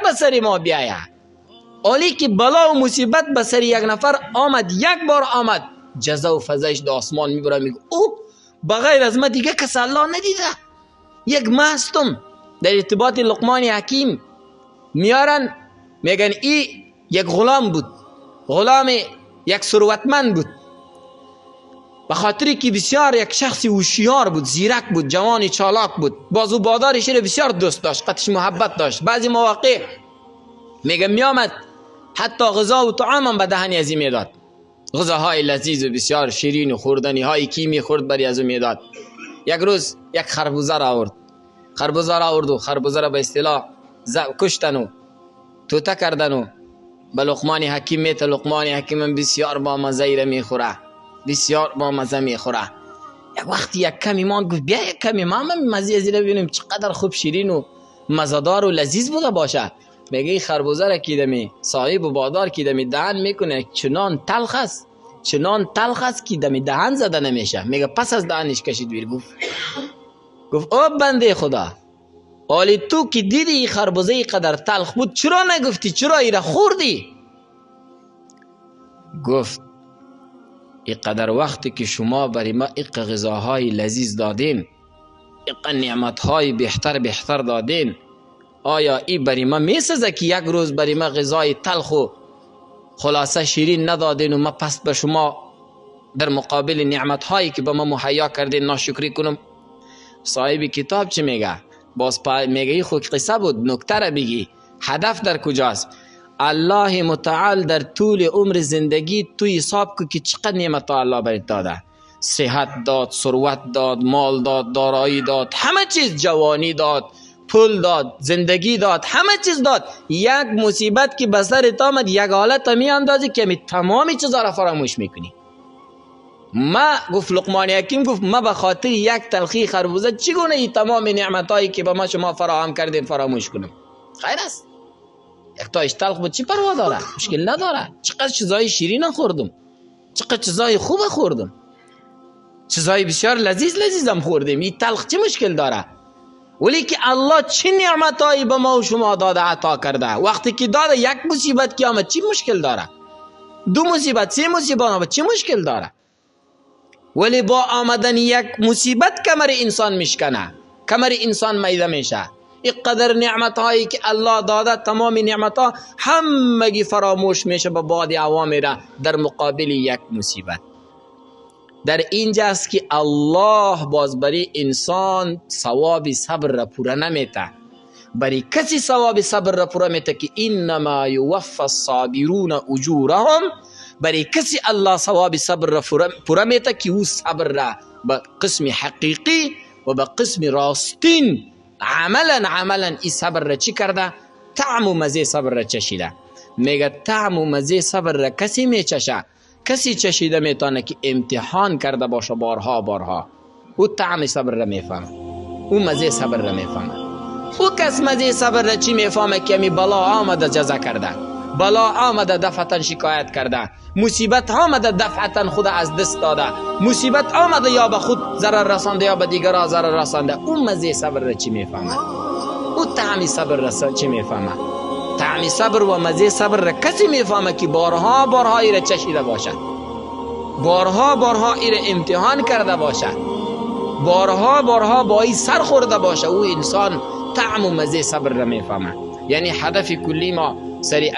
به سر ما بیایه. حالی که بلا و مصیبت به سر یک نفر آمد، یک بار آمد، جزا و فضایش در آسمان میبره، میگه او بغیر از ما دیگه کس الله ندیده. یک مستم در ارتباط لقمان حکیم میارن، میگن ای یک غلام بود، غلام یک ثروتمند بود، به خاطری که بسیار یک شخصی هوشیار بود، زیرک بود، جوانی چالاک بود، بازو بادارش را بسیار دوست داشت، قدش محبت داشت. بعضی مواقع میگه میامد حتی غذا و طعام هم به دهن ازی میداد، غذاهای لذیذ و بسیار شیرین و خوردنی هایی که میخورد بری ازو میداد. یک روز یک خربوزه را آورد، خربوزه را آورد و خربوزه را به اصطلاح کشتن و توته کردن و به لقمان حکیم میته. لقمان حکیم بسیار با مزه میخوره، بسیار با مزه میخوره. یک وقتی یک کمی مان گفت بیا یک کمی ما هم مزه ازی را ببینیم چقدر خوب شیرین و مزدار و لذیذ بوده باشه. میگه خربوزه را که دمی صاحب و بادار که دمی دهن میکنه چنان تلخ است، چنان تلخ است که دمی دهن زده نمیشه. میگه پس از دهنش کشید ویر. گفت او بنده خدا، حالی تو که دیدی این خربوزه ای قدر تلخ بود چرا نگفتی، چرا ایره خوردی؟ گفت این قدر وقتی که شما برای ما این غذاهای لذیذ دادین، این نعمتهای بهتر دادین، آیا این برای ما میسزه که یک روز برای ما غذای تلخ و خلاصه شیرین ندادین و ما پس به شما در مقابل نعمتهایی که به ما مهیا کردین ناشکری کنم؟ صاحب کتاب چه میگه؟ باز میگه خود قصه بود، نکته را بگی، هدف در کجاست؟ الله متعال در طول عمر زندگی تو حساب کو که چقدر نعمت الله برات داده، صحت داد، ثروت داد، مال داد، دارایی داد، همه چیز، جوانی داد، پول داد، زندگی داد، همه چیز داد. یک مصیبت که به سرت آمد یک حالت می اندازی که می تمامی چیزا را فراموش میکنی. ما گفت لقمان حکیم گفت ما به خاطر یک تلخی خربوزه چگونه این تمام نعمتایی که به ما شما فراهم کردین فراموش کنم؟ خیر است، یک تایش تلخ بود چی پروا داره؟ مشکل نداره. چقدر چیزای شیرین خوردم، چقدر چیزای خوب خوردم، چیزای بسیار لذیذم خوردیم، این تلخ چی مشکل داره؟ ولی که الله چه نعمتایی به ما و شما داده عطا کرده، وقتی که داده یک مصیبت که آمد چی مشکل داره؟ دو مصیبت، سه مصیبت آمد چی مشکل داره؟ ولی با آمدن یک مصیبت کمر انسان میشکنه، کمر انسان میده میشه. اینقدر نعمت هایی که الله داده، تمام نعمت ها همگی فراموش میشه به باد عوامره در مقابل یک مصیبت. در اینجاست که الله باز برای انسان ثواب صبر را پورا نمیته. برای کسی ثواب صبر را پورا میته که انما یوفی الصابرون اجورهم، برای کسی الله ثواب صبر را پورا میته که او صبر را به قسم حقیقی و به قسم راستین عملا این صبر را چی کرده؟ طعم و مزه صبر را چشیده. میگه طعم و مزه صبر را کسی میچشه، کسی چشیده میتونه که امتحان کرده باشه بارها، او طعم صبر را میفهمه، او مزه صبر را میفهمه. او کس مزه صبر را چی میفهمه که می بلا آمده جزا کرده، بلا آمده دفعتا شکایت کرده، مصیبت آمده دفعتا خود از دست داده، مصیبت آمده یا به خود ضرر رسانده یا به دیگران ضرر رسانده. او مزه صبر را چی میفهمه؟ او طعم صبر را چی میفهمه؟ طعم صبر و مزه صبر را کسی میفهمه که بارها ایره چشیده باشه، بارها ایره امتحان کرده باشه، بارها با این سر خورده باشه. او انسان طعم و مزه صبر را میفهمه. یعنی هدف کلی ما سری